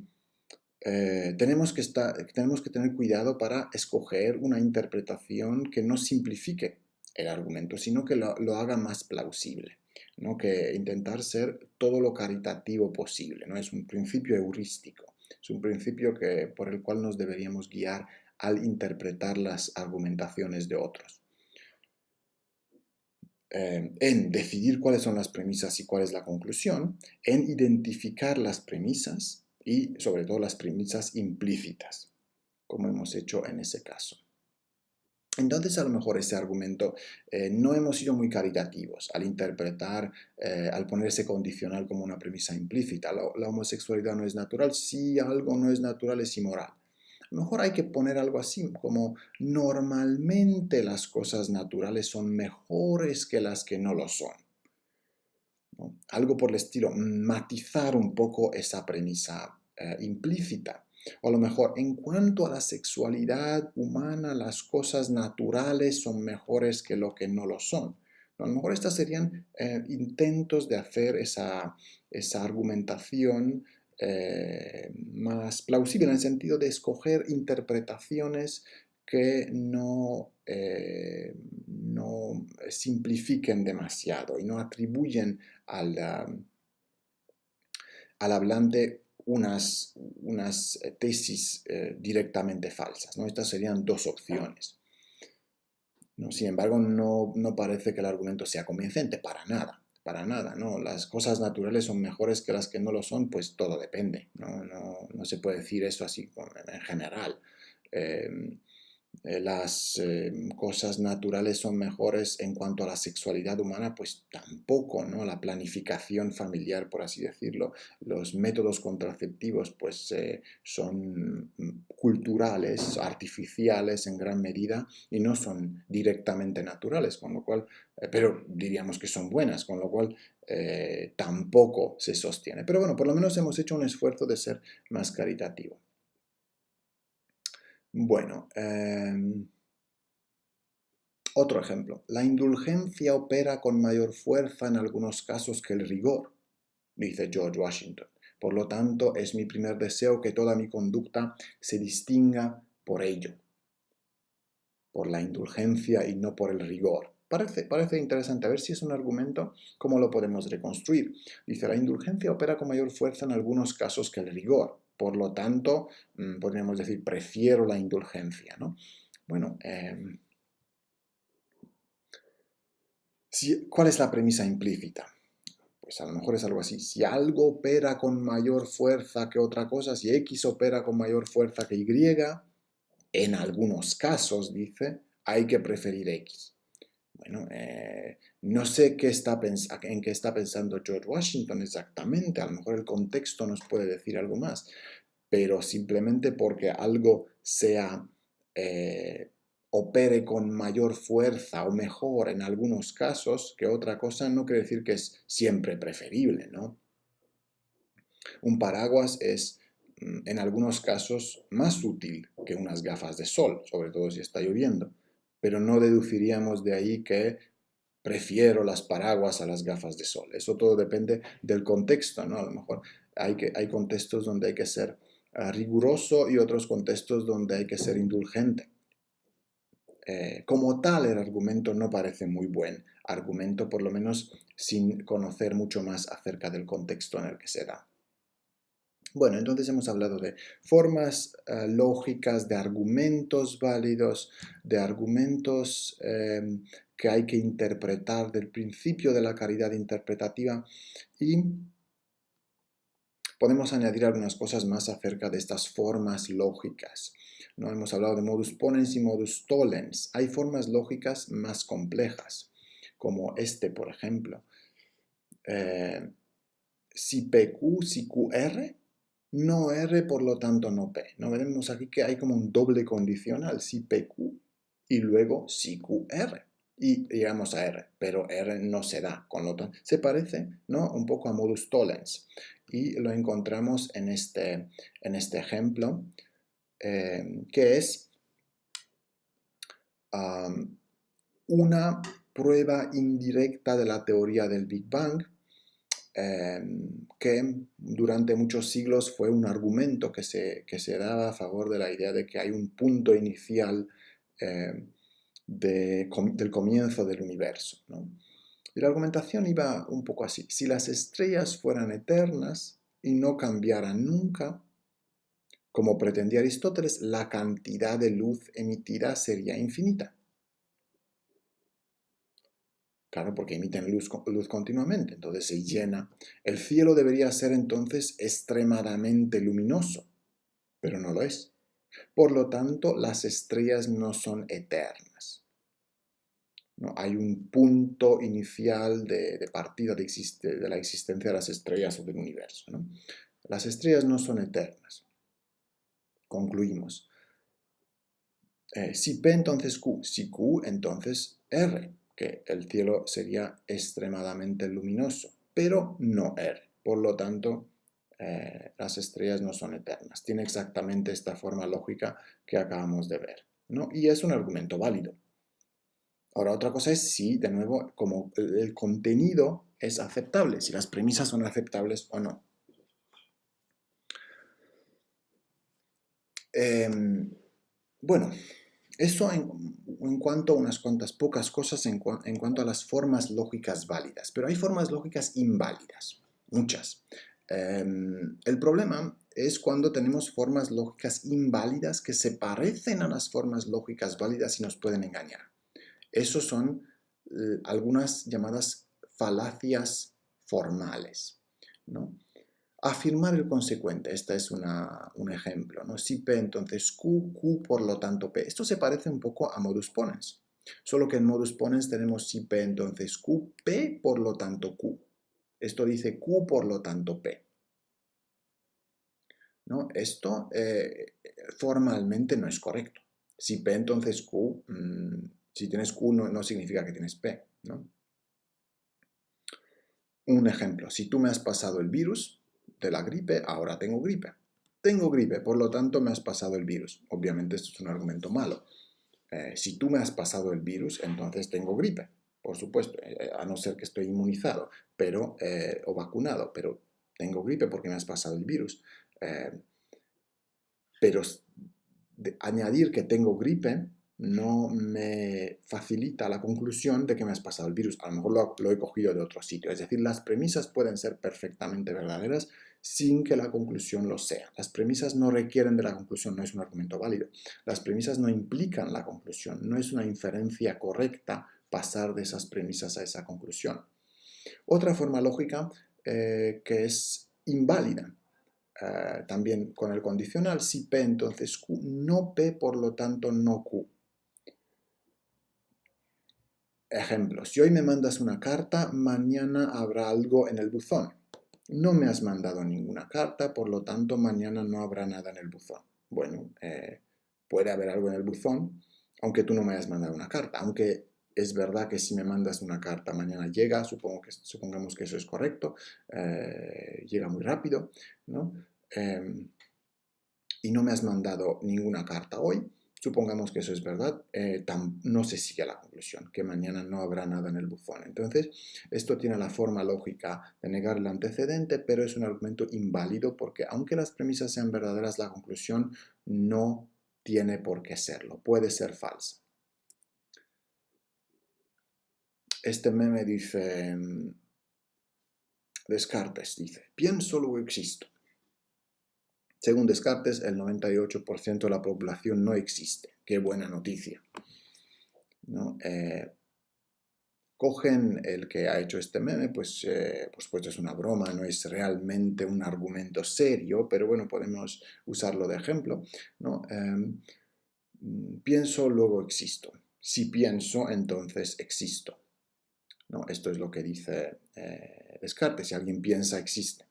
tenemos que tener cuidado para escoger una interpretación que no simplifique el argumento, sino que lo haga más plausible, ¿no? Que intentar ser todo lo caritativo posible, ¿no? Es un principio heurístico, es un principio por el cual nos deberíamos guiar al interpretar las argumentaciones de otros. En decidir cuáles son las premisas y cuál es la conclusión, en identificar las premisas y sobre todo las premisas implícitas, como hemos hecho en ese caso. Entonces, a lo mejor ese argumento no hemos sido muy caritativos al interpretar, al poner ese condicional como una premisa implícita. La homosexualidad no es natural. Si algo no es natural, es inmoral. A lo mejor hay que poner algo así, como normalmente las cosas naturales son mejores que las que no lo son, ¿no? Algo por el estilo, matizar un poco esa premisa implícita. O a lo mejor, en cuanto a la sexualidad humana, las cosas naturales son mejores que lo que no lo son. A lo mejor estas serían intentos de hacer esa argumentación más plausible en el sentido de escoger interpretaciones que no simplifiquen demasiado y no atribuyen al hablante unas tesis directamente falsas, ¿no? Estas serían dos opciones, ¿no? Sin embargo, no parece que el argumento sea convincente, para nada, ¿no? Las cosas naturales son mejores que las que no lo son, pues todo depende, no se puede decir eso así en general. Las cosas naturales son mejores en cuanto a la sexualidad humana, pues tampoco, ¿no? La planificación familiar, por así decirlo, los métodos contraceptivos, pues son culturales, artificiales en gran medida y no son directamente naturales, con lo cual, pero diríamos que son buenas, con lo cual tampoco se sostiene. Pero bueno, por lo menos hemos hecho un esfuerzo de ser más caritativo. Bueno, otro ejemplo. La indulgencia opera con mayor fuerza en algunos casos que el rigor, dice George Washington. Por lo tanto, es mi primer deseo que toda mi conducta se distinga por ello, por la indulgencia y no por el rigor. Parece interesante. A ver si es un argumento, ¿cómo lo podemos reconstruir? Dice, la indulgencia opera con mayor fuerza en algunos casos que el rigor. Por lo tanto, podríamos decir, prefiero la indulgencia, ¿no? Bueno, ¿cuál es la premisa implícita? Pues a lo mejor es algo así. Si algo opera con mayor fuerza que otra cosa, si X opera con mayor fuerza que Y, en algunos casos, dice, hay que preferir X. Bueno, no sé en qué está pensando George Washington exactamente, a lo mejor el contexto nos puede decir algo más, pero simplemente porque algo opere con mayor fuerza o mejor en algunos casos que otra cosa, no quiere decir que es siempre preferible, ¿no? Un paraguas es en algunos casos más útil que unas gafas de sol, sobre todo si está lloviendo, pero no deduciríamos de ahí que prefiero las paraguas a las gafas de sol. Eso todo depende del contexto, ¿no? A lo mejor hay contextos donde hay que ser riguroso y otros contextos donde hay que ser indulgente. Como tal, el argumento no parece muy buen argumento, por lo menos sin conocer mucho más acerca del contexto en el que se da. Bueno, entonces hemos hablado de formas lógicas, de argumentos válidos, de argumentos que hay que interpretar, del principio de la caridad interpretativa y Podemos añadir algunas cosas más acerca de estas formas lógicas, ¿no? Hemos hablado de modus ponens y modus tollens. Hay formas lógicas más complejas, como este, por ejemplo. Si PQ, si QR, no R, por lo tanto no P. ¿No? Veremos aquí que hay como un doble condicional, si PQ y luego si QR. Y llegamos a R, pero R no se da, con lo tanto se parece, ¿no?, un poco a modus tollens. Y lo encontramos en este ejemplo, que es una prueba indirecta de la teoría del Big Bang, que durante muchos siglos fue un argumento que se daba a favor de la idea de que hay un punto inicial del comienzo del universo, ¿no? Y la argumentación iba un poco así. Si las estrellas fueran eternas y no cambiaran nunca, como pretendía Aristóteles, la cantidad de luz emitida sería infinita. Claro, porque emiten luz continuamente, entonces se llena. El cielo debería ser entonces extremadamente luminoso, pero no lo es. Por lo tanto, las estrellas no son eternas. ¿No? Hay un punto inicial de partida de la existencia de las estrellas o del universo, ¿no? Las estrellas no son eternas. Concluimos. Si P, entonces Q. Si Q, entonces R, que el cielo sería extremadamente luminoso, pero no R. Por lo tanto, las estrellas no son eternas. Tiene exactamente esta forma lógica que acabamos de ver, ¿no? Y es un argumento válido. Ahora, otra cosa es si, de nuevo, como el contenido es aceptable, si las premisas son aceptables o no. Bueno, eso en cuanto a unas cuantas pocas cosas en cuanto a las formas lógicas válidas. Pero hay formas lógicas inválidas, muchas. El problema es cuando tenemos formas lógicas inválidas que se parecen a las formas lógicas válidas y nos pueden engañar. Esos son algunas llamadas falacias formales, ¿no? Afirmar el consecuente, este es un ejemplo, ¿no? Si P, entonces Q, Q por lo tanto P. Esto se parece un poco a modus ponens, solo que en modus ponens tenemos si P, entonces Q, P por lo tanto Q. Esto dice Q por lo tanto P, ¿no? Esto formalmente no es correcto. Si P, entonces Q, si tienes Q no significa que tienes P, ¿no? Un ejemplo, si tú me has pasado el virus de la gripe, ahora tengo gripe. Tengo gripe, por lo tanto me has pasado el virus. Obviamente esto es un argumento malo. Si tú me has pasado el virus, entonces tengo gripe. Por supuesto, a no ser que estoy inmunizado o vacunado, pero tengo gripe porque me has pasado el virus. Pero añadir que tengo gripe no me facilita la conclusión de que me has pasado el virus. A lo mejor lo he cogido de otro sitio. Es decir, las premisas pueden ser perfectamente verdaderas sin que la conclusión lo sea. Las premisas no requieren de la conclusión, no es un argumento válido. Las premisas no implican la conclusión, no es una inferencia correcta pasar de esas premisas a esa conclusión. Otra forma lógica que es inválida, también con el condicional, si P entonces Q, no P por lo tanto no Q. Ejemplo, si hoy me mandas una carta, mañana habrá algo en el buzón. No me has mandado ninguna carta, por lo tanto mañana no habrá nada en el buzón. Bueno, puede haber algo en el buzón, aunque tú no me hayas mandado una carta. Aunque es verdad que si me mandas una carta mañana llega, supongamos que eso es correcto, llega muy rápido, ¿no? Y no me has mandado ninguna carta hoy, supongamos que eso es verdad, no se sigue a la conclusión, que mañana no habrá nada en el buzón. Entonces, esto tiene la forma lógica de negar el antecedente, pero es un argumento inválido porque aunque las premisas sean verdaderas, la conclusión no tiene por qué serlo, puede ser falsa. Este meme dice, Descartes dice, pienso luego existo. Según Descartes, el 98% de la población no existe. Qué buena noticia, ¿no? Cogen el que ha hecho este meme, pues es una broma, no es realmente un argumento serio, pero bueno, podemos usarlo de ejemplo, ¿no? Pienso, luego existo. Si pienso, entonces existo, ¿no? Esto es lo que dice Descartes. Si alguien piensa, existe.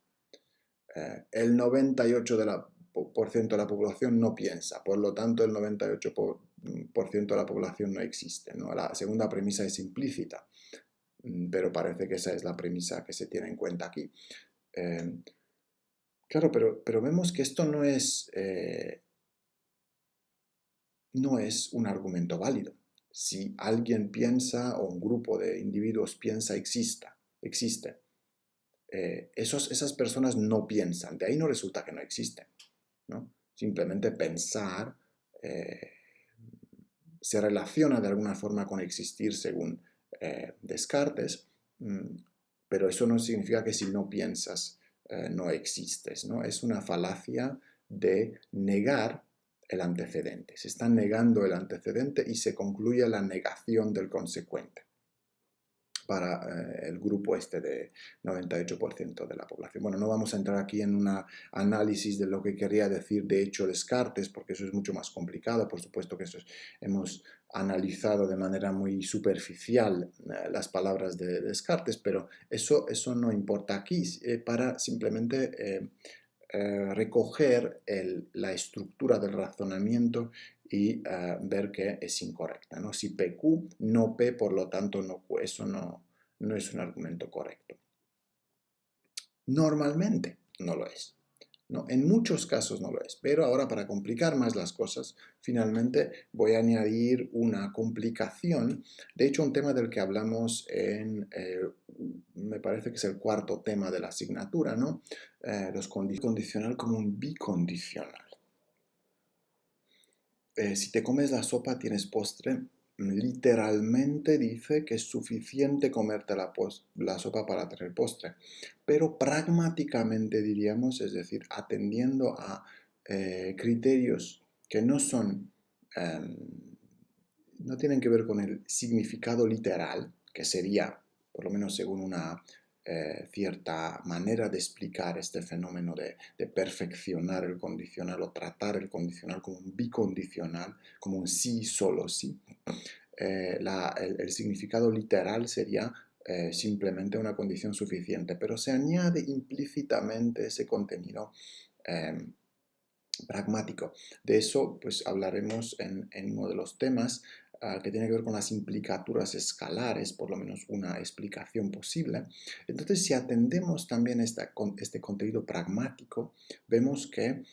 El 98% de la población no piensa, por lo tanto el 98% de la población no existe, ¿no? La segunda premisa es implícita, pero parece que esa es la premisa que se tiene en cuenta aquí. Claro, pero vemos que esto no es un argumento válido. Si alguien piensa o un grupo de individuos piensa, existe. Esas personas no piensan, de ahí no resulta que no existen, ¿no? Simplemente pensar eh, se relaciona de alguna forma con existir según Descartes, pero eso no significa que si no piensas no existes, ¿no? Es una falacia de negar el antecedente. Se está negando el antecedente y se concluye la negación del consecuente para el grupo este de 98% de la población. Bueno, no vamos a entrar aquí en un análisis de lo que quería decir de hecho Descartes, porque eso es mucho más complicado. Por supuesto que hemos analizado de manera muy superficial las palabras de Descartes, pero eso no importa aquí, para simplemente recoger la estructura del razonamiento y ver que es incorrecta, ¿no? Si PQ, no P, por lo tanto no Q. Eso no es un argumento correcto. Normalmente no lo es, ¿no? En muchos casos no lo es, pero ahora para complicar más las cosas, finalmente voy a añadir una complicación, de hecho un tema del que hablamos me parece que es el cuarto tema de la asignatura, ¿no? Los condicional como un bicondicional. Si te comes la sopa tienes postre, literalmente dice que es suficiente comerte la sopa para tener postre. Pero pragmáticamente diríamos, es decir, atendiendo a criterios que em, no tienen que ver con el significado literal, que sería, por lo menos según una cierta manera de explicar este fenómeno de perfeccionar el condicional o tratar el condicional como un bicondicional, como un sí, solo sí. El significado literal sería simplemente una condición suficiente, pero se añade implícitamente ese contenido pragmático. De eso pues hablaremos en uno de los temas que tiene que ver con las implicaturas escalares, por lo menos una explicación posible. Entonces, si atendemos también este contenido pragmático, vemos que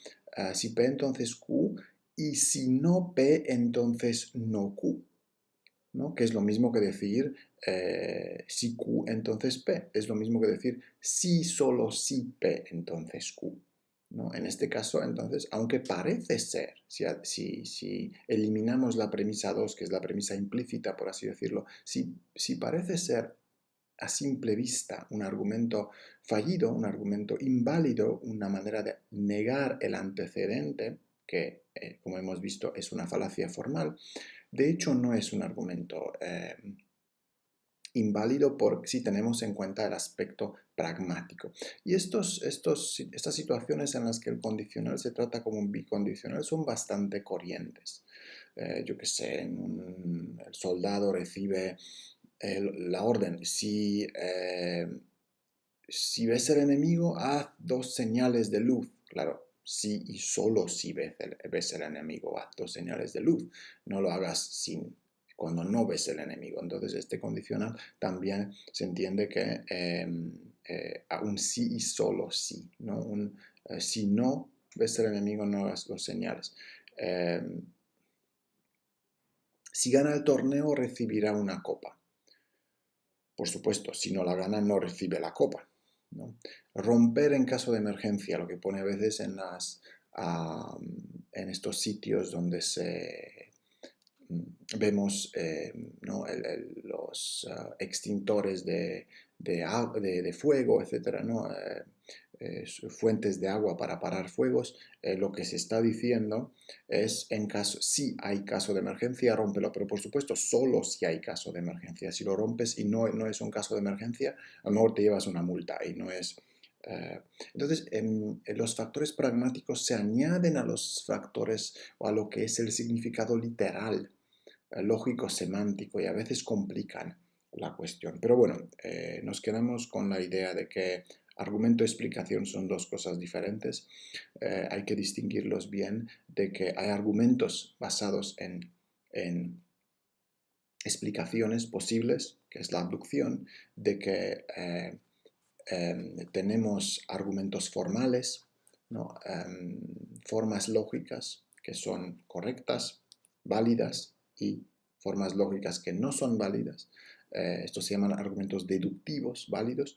si P entonces Q y si no P entonces no Q, ¿no? Que es lo mismo que decir si Q entonces P, es lo mismo que decir si solo si P entonces Q. ¿No? En este caso, entonces, aunque parece ser, si eliminamos la premisa 2, que es la premisa implícita, por así decirlo, si parece ser a simple vista un argumento fallido, un argumento inválido, una manera de negar el antecedente, que, como hemos visto, es una falacia formal, de hecho no es un argumento inválido si tenemos en cuenta el aspecto pragmático. Y estas situaciones en las que el condicional se trata como un bicondicional son bastante corrientes. Yo que sé, el soldado recibe la orden, si ves el enemigo, haz 2 señales de luz. Claro, si y solo si ves el enemigo, haz 2 señales de luz. No lo hagas cuando no ves el enemigo. Entonces, este condicional también se entiende que a un sí y solo sí, ¿no? Si no ves el enemigo, no hagas 2 señales. Si gana el torneo, recibirá una copa. Por supuesto, si no la gana, no recibe la copa, ¿no? Romper en caso de emergencia, lo que pone a veces en estos sitios donde vemos ¿no? los extintores de fuego, etc., ¿no? fuentes de agua para parar fuegos, lo que se está diciendo es en caso, si hay caso de emergencia, rómpelo, pero por supuesto solo si hay caso de emergencia. Si lo rompes y no es un caso de emergencia, a lo mejor te llevas una multa y no es... entonces, los factores pragmáticos se añaden a los factores o a lo que es el significado literal, lógico, semántico, y a veces complican la cuestión. Pero bueno, nos quedamos con la idea de que argumento y explicación son dos cosas diferentes. Hay que distinguirlos bien, de que hay argumentos basados en explicaciones posibles, que es la abducción, de que tenemos argumentos formales, ¿no? Formas lógicas que son correctas, válidas, y formas lógicas que no son válidas. Estos se llaman argumentos deductivos válidos,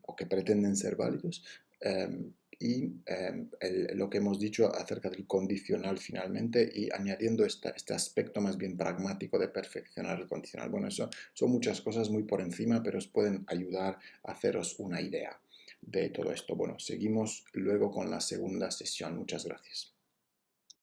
o que pretenden ser válidos. Y lo que hemos dicho acerca del condicional finalmente, y añadiendo este aspecto más bien pragmático de perfeccionar el condicional. Bueno, eso son muchas cosas muy por encima, pero os pueden ayudar a haceros una idea de todo esto. Bueno, seguimos luego con la segunda sesión. Muchas gracias.